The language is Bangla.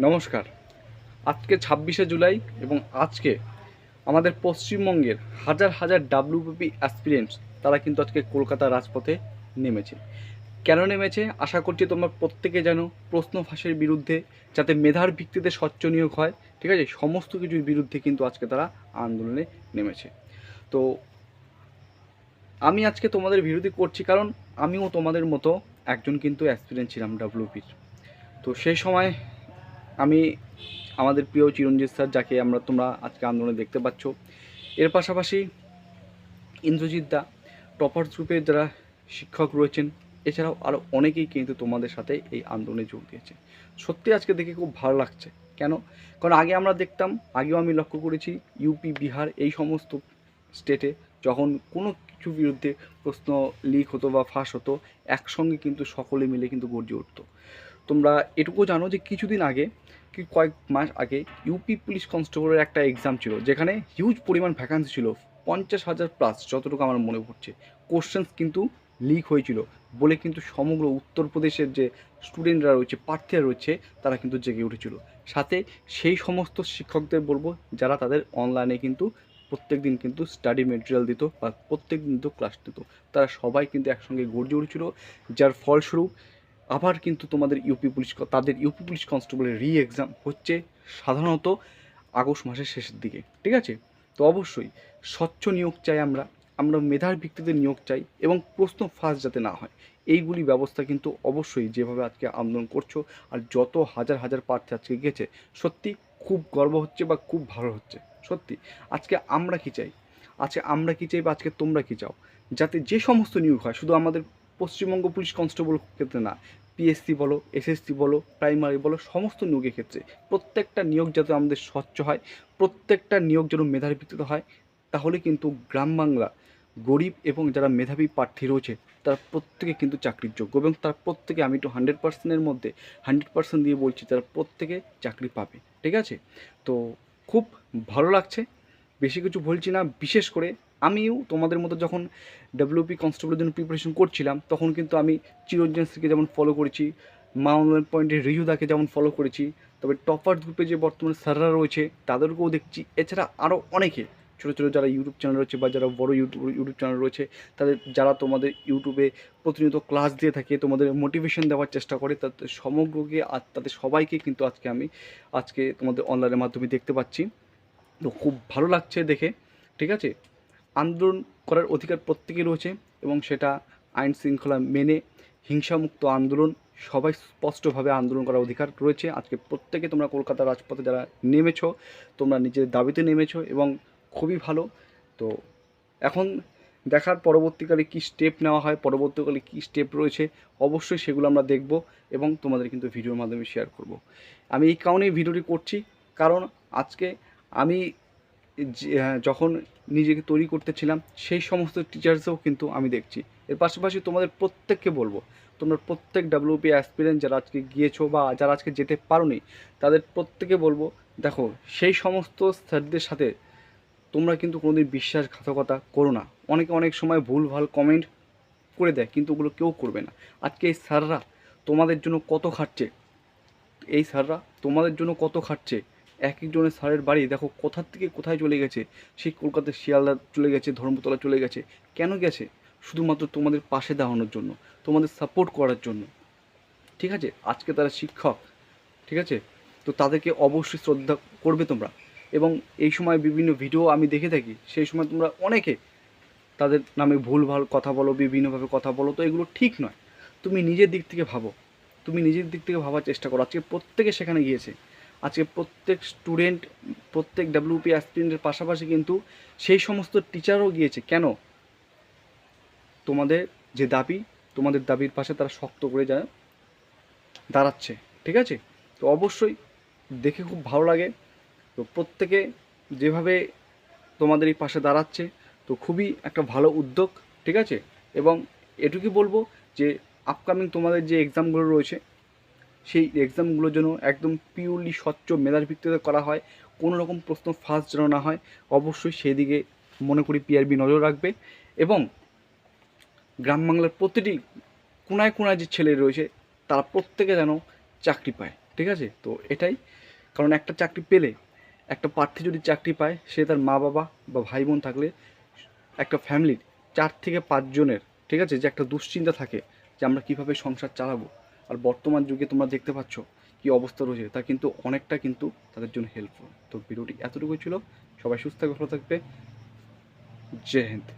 নমস্কার। আজকে ২৬শে জুলাই এবং আজকে আমাদের পশ্চিমবঙ্গের হাজার হাজার ডাব্লিউবিপি অ্যাসপিরেন্টস তারা কিন্তু আজকে কলকাতার রাজপথে নেমেছে। কেন নেমেছে? আশা করছি তোমরা প্রত্যেকে জানো। প্রশ্ন ফাঁসের বিরুদ্ধে, যাতে মেধার ভিত্তিতে স্বচ্ছ নিয়োগ হয়, ঠিক আছে, সমস্ত কিছুর বিরুদ্ধে কিন্তু আজকে তারা আন্দোলনে নেমেছে। তো আমি আজকে তোমাদের বিরোধী করছি, কারণ আমিও তোমাদের মতো একজন কিন্তু অ্যাসপিরেন্ট ছিলাম ডাব্লিউপির। তো সেই সময় আমি আমাদের প্রিয় চিরঞ্জিত স্যার, যাকে তোমরা আজকে আন্দোলনে দেখতে পাচ্ছ, এর পাশাপাশি ইন্দ্রজিৎ দা, টপার্স গ্রুপের যারা শিক্ষক রয়েছেন, এছাড়াও আরও অনেকেই কিন্তু তোমাদের সাথে এই আন্দোলনে যোগ দিয়েছে। সত্যি আজকে দেখে খুব ভালো লাগছে। কেন? কারণ আগে আমরা দেখতাম, আগেও আমি লক্ষ্য করেছি, ইউপি, বিহার এই সমস্ত স্টেটে যখন কোনো কিছু বিরুদ্ধে প্রশ্ন লিক হতো বা ফাঁস হতো, একসঙ্গে কিন্তু সকলে মিলে কিন্তু গর্জে উঠতো। তোমরা এটুকু জানো যে কিছুদিন আগে, কি কয়েক মাস আগে, ইউপি পুলিশ কনস্টেবলের একটা এক্সাম ছিল, যেখানে হিউজ পরিমাণ ভ্যাকান্সি ছিল, 50,000 প্লাস, যতটুকু আমার মনে পড়ছে। কোশ্চেন্স কিন্তু লিক হয়েছিল বলে কিন্তু সমগ্র উত্তরপ্রদেশের যে স্টুডেন্টরা রয়েছে, প্রার্থীরা রয়েছে, তারা কিন্তু জেগে উঠেছিল। সাথে সেই সমস্ত শিক্ষকদের বলবো, যারা তাদের অনলাইনে কিন্তু প্রত্যেক দিন কিন্তু স্টাডি মেটেরিয়াল দিত বা প্রত্যেক দিন তো ক্লাস দিত, তারা সবাই কিন্তু একসঙ্গে গর্জে উঠেছিল। যার ফলস্বরূপ আবার কিন্তু তোমাদের তাদের ইউপি পুলিশ কনস্টেবলের এক্সাম হচ্ছে সাধারণত আগস্ট মাসের শেষের দিকে, ঠিক আছে। তো অবশ্যই স্বচ্ছ নিয়োগ চাই, আমরা মেধার ভিত্তিতে নিয়োগ চাই, এবং প্রশ্ন ফাঁস যাতে না হয়, এইগুলি ব্যবস্থা কিন্তু অবশ্যই, যেভাবে আজকে আন্দোলন করছো আর যত হাজার হাজার প্রার্থী আজকে গেছে, সত্যি খুব গর্ব হচ্ছে বা খুব ভালো হচ্ছে। সত্যি আজকে আমরা কি চাই, বা আজকে তোমরা কি চাও, যাতে যে সমস্ত নিয়োগ হয়, শুধু আমাদের পশ্চিমবঙ্গ পুলিশ কনস্টেবল ক্ষেত্রে না, পিএসসি বলো, এসএসসি বলো, প্রাইমারি বলো, সমস্ত নিয়োগের ক্ষেত্রে প্রত্যেকটা নিয়োগ যাতে আমাদের স্বচ্ছ হয়, প্রত্যেকটা নিয়োগ যেন মেধার ভিত্তিতে হয়, তাহলে কিন্তু গ্রাম বাংলা গরিব এবং যারা মেধাবী প্রার্থী রয়েছে, তারা প্রত্যেকে কিন্তু চাকরির যোগ্য, এবং তার প্রত্যেকে, আমি তো 100%-এর মধ্যে 100% দিয়ে বলছি, তারা প্রত্যেকে চাকরি পাবে, ঠিক আছে। তো খুব ভালো লাগছে, বেশি কিছু বলছি না। বিশেষ করে আমিও তোমাদের মতো যখন ডাব্লিউপি কনস্টেবলের জন্য প্রিপারেশন করছিলাম, তখন কিন্তু আমি চিরঞ্জন স্যারকে যেমন ফলো করেছি, মা অনলাইন পয়েন্টের রিজুদাকে যেমন ফলো করেছি, তবে টপার গ্রুপে যে বর্তমানে স্যাররা রয়েছে তাদেরকেও দেখছি, এছাড়া আরও অনেকে ছোটো ছোটো যারা ইউটিউব চ্যানেল রয়েছে বা যারা বড়ো ইউটিউব চ্যানেল রয়েছে, তাদের যারা তোমাদের ইউটিউবে প্রতিনিয়ত ক্লাস দিয়ে থাকে, তোমাদের মোটিভেশন দেওয়ার চেষ্টা করে, তাদের সমগ্রকে আর তাদের সবাইকে কিন্তু আজকে তোমাদের অনলাইনের মাধ্যমে দেখতে পাচ্ছি। তো খুব ভালো লাগছে দেখে, ঠিক আছে। আন্দোলন করার অধিকার প্রত্যেকের রয়েছে, এবং সেটা আইন শৃঙ্খলা মেনে হিংসামুক্ত আন্দোলন, সবাই স্পষ্টভাবে আন্দোলন করার অধিকার রয়েছে। আজকে প্রত্যেকে তোমরা কলকাতার রাজপথে যারা নেমেছো, তোমরা নিজের দাবিতে নেমেছো, এবং খুবই ভালো। তো এখন দেখার পরবর্তীকালে কী স্টেপ নেওয়া হয়, পরবর্তীকালে কী স্টেপ রয়েছে, অবশ্যই সেগুলো আমরা দেখব এবং তোমাদের কিন্তু ভিডিওর মাধ্যমে শেয়ার করব। আমি এই কারণেই ভিডিওটি করছি, কারণ আজকে আমি যখন নিজেকে তৈরি করতেছিলাম, সেই সমস্ত টিচার্সও কিন্তু আমি দেখছি। এর পাশাপাশি তোমাদের প্রত্যেককে বলবো, তোমরা প্রত্যেক ডাব্লিউপি অ্যাসপিরেন্ট যারা আজকে গিয়েছো বা যারা আজকে যেতে পারোনি, তাদের প্রত্যেকে বলবো, দেখো, সেই সমস্ত স্যারদের সাথে তোমরা কিন্তু কোনোদিন বিশ্বাসঘাতকতা করো না। অনেকে অনেক সময় ভুলভাল কমেন্ট করে দেয়, কিন্তু ওগুলো কেউ করবে না। আজকে এই স্যাররা তোমাদের জন্য কত খাটছে, এক একজনের স্যারের বাড়ি দেখো কোথার থেকে কোথায় চলে গেছে, সেই কলকাতার শিয়ালদা চলে গেছে, ধর্মতলা চলে গেছে। কেন গেছে? শুধুমাত্র তোমাদের পাশে দাঁড়ানোর জন্য, তোমাদের সাপোর্ট করার জন্য, ঠিক আছে। আজকে তারা শিক্ষক, ঠিক আছে। তো তাদেরকে অবশ্যই শ্রদ্ধা করবে তোমরা। এবং এই সময় বিভিন্ন ভিডিও আমি দেখে থাকি, সেই সময় তোমরা অনেকে তাদের নামে ভুলভাল কথা বলো, বিভিন্নভাবে কথা বলো, তো এগুলো ঠিক নয়। তুমি নিজের দিক থেকে ভাবো, ভাবার চেষ্টা করো। আজকে প্রত্যেকে সেখানে গিয়েছে, আজকে প্রত্যেক স্টুডেন্ট, প্রত্যেক ডাব্লিউপি অ্যাসপিরেন্টের পাশাপাশি কিন্তু সেই সমস্ত টিচারও গিয়েছে। কেন? তোমাদের যে দাবি, তোমাদের দাবির পাশে তারা শক্ত করে দাঁড়াচ্ছে, ঠিক আছে। তো অবশ্যই দেখে খুব ভালো লাগে। তো প্রত্যেকে যেভাবে তোমাদের এই পাশে দাঁড়াচ্ছে, তো খুবই একটা ভালো উদ্যোগ, ঠিক আছে। এবং এটুকুই বলবো যে আপকামিং তোমাদের যে এক্সামগুলো রয়েছে, সেই এক্সামগুলো যেন একদম পিওরলি স্বচ্ছ মেধার ভিত্তিতে করা হয়, কোনো রকম প্রশ্ন ফাঁস যেন না হয়। অবশ্যই সেই দিকে মনে করি পিআরবি নজর রাখবে, এবং গ্রাম বাংলার প্রতিটি কোনায় কোনায় যে ছেলে রয়েছে, তারা প্রত্যেকে যেন চাকরি পায়, ঠিক আছে? তো এটাই, কারণ একটা চাকরি পেলে, একটা প্রার্থী যদি চাকরি পায়, সে তার মা বাবা বা ভাই বোন থাকলে একটা ফ্যামিলির 4 থেকে 5 জনের, ঠিক আছে, যে একটা দুশ্চিন্তা থাকে যে আমরা কীভাবে সংসার চালাবো। আর বর্তমান যুগে তোমরা দেখতে পাচ্ছ কী অবস্থা রয়েছে, তা কিন্তু অনেকটা কিন্তু তাদের জন্য হেল্পফুল। তো ভিডিওটি এতটুকুই ছিল। সবাই সুস্থ থাকবে, ভালো থাকবে। জয় হিন্দ।